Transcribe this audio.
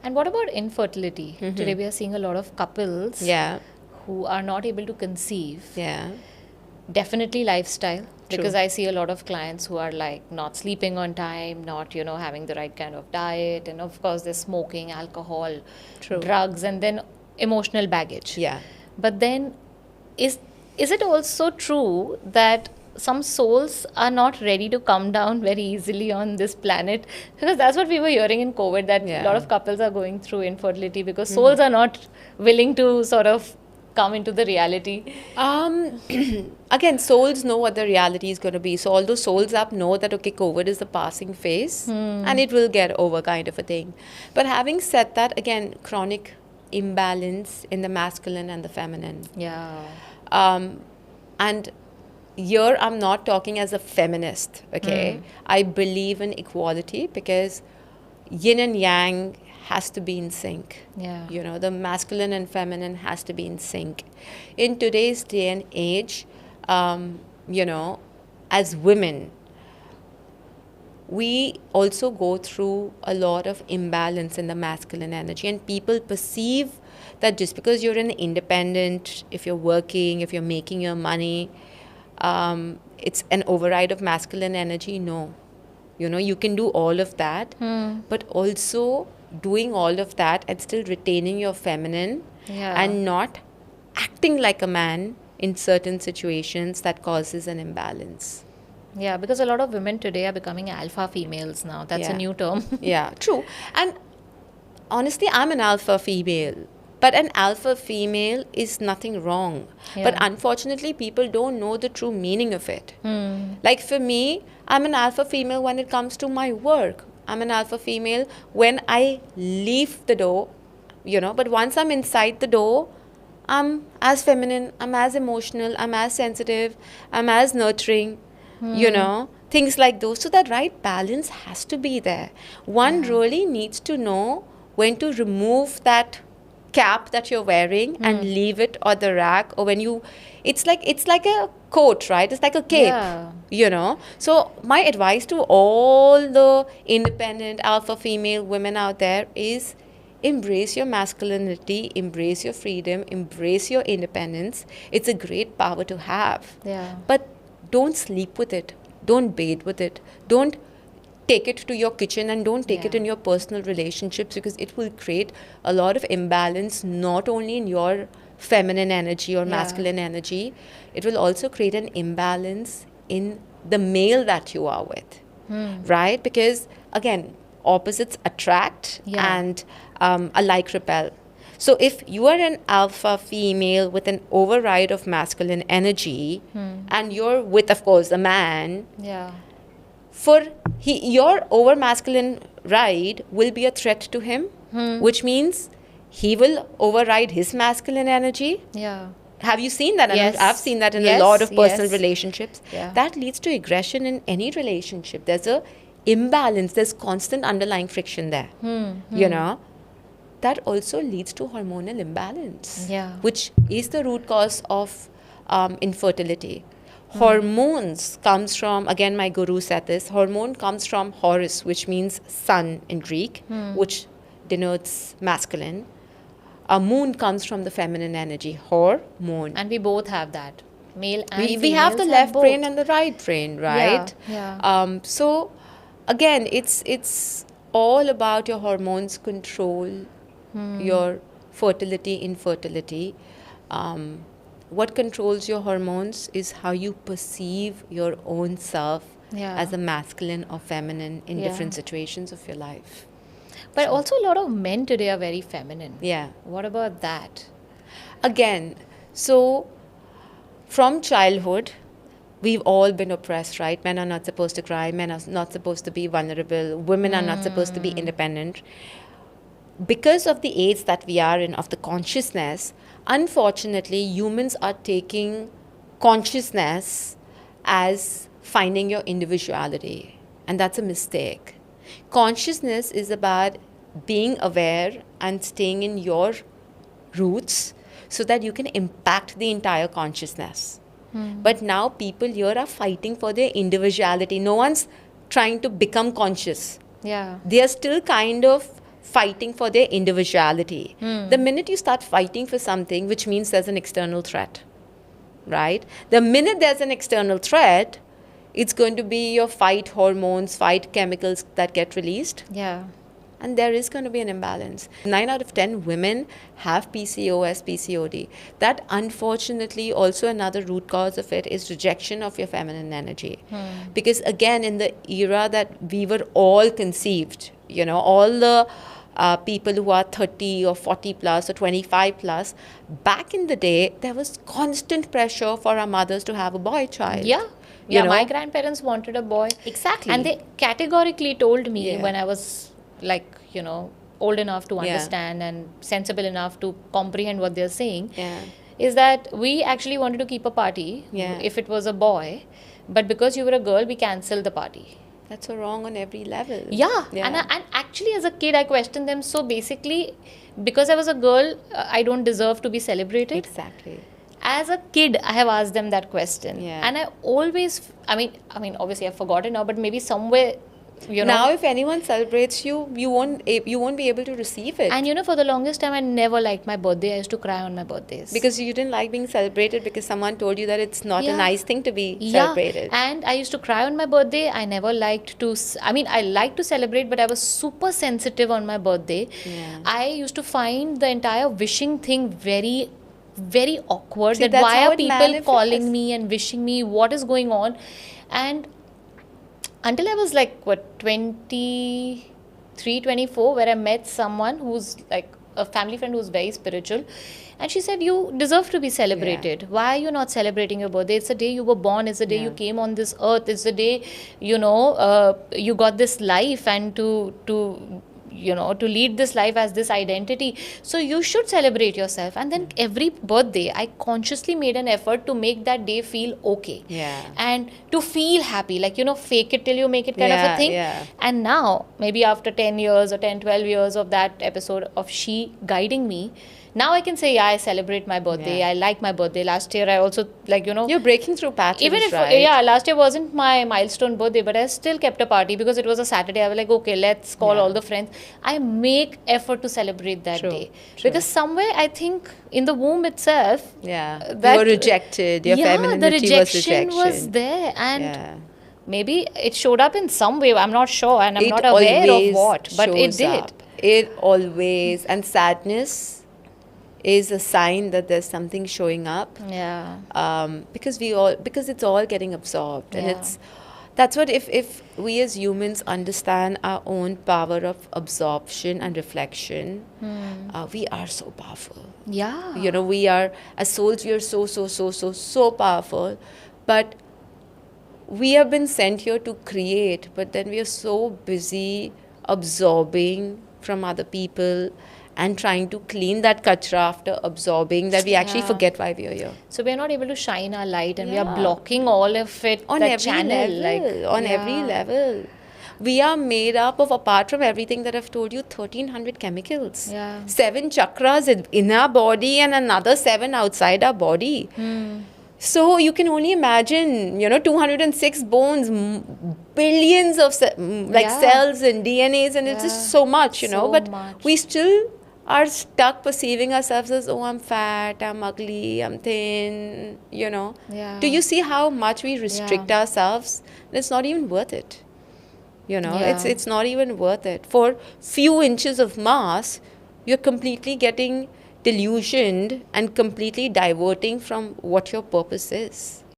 And what about infertility? Today we are seeing a lot of couples Yeah. who are not able to conceive. Yeah. Definitely lifestyle, True. because I see a lot of clients who are like not sleeping on time, not, having the right kind of diet, and of course there's smoking, alcohol, True. drugs, and then emotional baggage. Yeah. But then is it also true that some souls are not ready to come down very easily on this planet? Because that's what we were hearing in COVID, that a lot of couples are going through infertility because souls are not willing to sort of come into the reality. Again, souls know what the reality is going to be. So although souls up know that, okay, COVID is the passing phase and it will get over kind of a thing. But having said that, again, chronic imbalance in the masculine and the feminine. Yeah. And here I'm not talking as a feminist, okay? I believe in equality because yin and yang has to be in sync. Yeah. The masculine and feminine has to be in sync. In today's day and age, as women, we also go through a lot of imbalance in the masculine energy, and people perceive that just because you're an independent, if you're working, if you're making your money, it's an override of masculine energy. No. You can do all of that, but also doing all of that and still retaining your feminine and not acting like a man in certain situations that causes an imbalance. Yeah, because a lot of women today are becoming alpha females now. That's a new term. Yeah, true. And honestly, I'm an alpha female. But an alpha female is nothing wrong. Yeah. But unfortunately, people don't know the true meaning of it. Like for me, I'm an alpha female when it comes to my work. I'm an alpha female when I leave the door, but once I'm inside the door, I'm as feminine, I'm as emotional, I'm as sensitive, I'm as nurturing, things like those. So that right balance has to be there. One really needs to know when to remove that cap that you're wearing and leave it on the rack, or when it's like a coat, right? It's like a cape, So my advice to all the independent alpha female women out there is embrace your masculinity, embrace your freedom, embrace your independence. It's a great power to have. Yeah. But don't sleep with it. Don't bathe with it. Don't take it to your kitchen, and don't take it in your personal relationships, because it will create a lot of imbalance, not only in your feminine energy or masculine energy. It will also create an imbalance in the male that you are with, right? Because again, opposites attract and alike repel. So if you are an alpha female with an override of masculine energy and you're with, of course, a man, your over masculine ride will be a threat to him, which means he will override his masculine energy. Yeah. Have you seen that? Yes. I've seen that in a lot of personal Yes. relationships. Yeah. That leads to aggression in any relationship. There's a imbalance. There's constant underlying friction there. That also leads to hormonal imbalance, which is the root cause of infertility. Hormones comes from, again, my guru said this, hormone comes from Horus, which means sun in Greek, which denotes masculine. A moon comes from the feminine energy, hormone. And we both have that. Male and we have the females left both. brain and the right brain, right? Yeah. So again, it's all about your hormones control, your fertility, infertility. What controls your hormones is how you perceive your own self as a masculine or feminine in different situations of your life. But also a lot of men today are very feminine. Yeah. What about that? Again, so from childhood, we've all been oppressed, right? Men are not supposed to cry. Men are not supposed to be vulnerable. Women are not supposed to be independent. Because of the age that we are in, of the consciousness, unfortunately, humans are taking consciousness as finding your individuality. And that's a mistake. Consciousness is about being aware and staying in your roots so that you can impact the entire consciousness. But now people here are fighting for their individuality. No one's trying to become conscious. Yeah. They are still kind of fighting for their individuality. The minute you start fighting for something, which means there's an external threat, right? The minute there's an external threat, it's going to be your fight hormones, fight chemicals that get released. Yeah. And there is going to be an imbalance. 9 out of 10 women have PCOS, PCOD. That, unfortunately, also another root cause of it is rejection of your feminine energy. Because again, in the era that we were all conceived, all the people who are 30 or 40 plus or 25 plus, back in the day, there was constant pressure for our mothers to have a boy child. Yeah. Yeah, my grandparents wanted a boy. Exactly. And they categorically told me Yeah. when I was old enough to understand and sensible enough to comprehend what they're saying, is that we actually wanted to keep a party if it was a boy, but because you were a girl, we cancelled the party. That's so wrong on every level. Yeah. And actually as a kid, I questioned them. So basically, because I was a girl, I don't deserve to be celebrated. Exactly. As a kid, I have asked them that question. Yeah. And I always, I mean, obviously I've forgotten now, but maybe somewhere, Now, if anyone celebrates you, you won't be able to receive it. And for the longest time, I never liked my birthday. I used to cry on my birthdays. Because you didn't like being celebrated because someone told you that it's not a nice thing to be celebrated. And I used to cry on my birthday. I never liked to, I liked to celebrate, but I was super sensitive on my birthday. Yeah. I used to find the entire wishing thing very, very awkward. See, that why how are it people manifests. calling me and wishing me? What is going on? And until I was 23, 24, where I met someone who's a family friend who's very spiritual. And she said, you deserve to be celebrated. Yeah. Why are you not celebrating your birthday? It's the day you were born. It's the day you came on this earth. It's the day, you got this life and to lead this life as this identity. So you should celebrate yourself. And then every birthday, I consciously made an effort to make that day feel okay. Yeah. And to feel happy, fake it till you make it kind of a thing. Yeah. And now, maybe after 10 years or 10, 12 years of that episode of she guiding me, now I can say, I celebrate my birthday. I like my birthday. Last year, I also, You're breaking through patterns, even if, right? last year wasn't my milestone birthday, but I still kept a party because it was a Saturday. I was like, okay, let's call all the friends. I make effort to celebrate that day. Because somewhere, I think, in the womb itself, you that were rejected. Your femininity the was rejection. was there. And maybe it showed up in some way. I'm not sure, and I'm It not aware of always what, but it shows did. up. It always, and sadness is a sign that there's something showing up. Yeah. Because it's all getting absorbed, and that's what if we as humans understand our own power of absorption and reflection, we are so powerful. Yeah. We are, as souls, we are so powerful, but we have been sent here to create, but then we are so busy absorbing from other people and trying to clean that kachra after absorbing that we actually forget why we are here. So we are not able to shine our light, and we are blocking all of it On that every channel, level. Every level. We are made up of, apart from everything that I've told you, 1,300 chemicals. Yeah. 7 chakras in our body and another 7 outside our body. So you can only imagine, 206 bones, billions of cells and DNAs, and it's just so much, But we still are stuck perceiving ourselves as, oh, I'm fat, I'm ugly, I'm thin, Yeah. Do you see how much we restrict ourselves? It's not even worth it. It's not even worth it. For few inches of mass, you're completely getting delusioned and completely diverting from what your purpose is.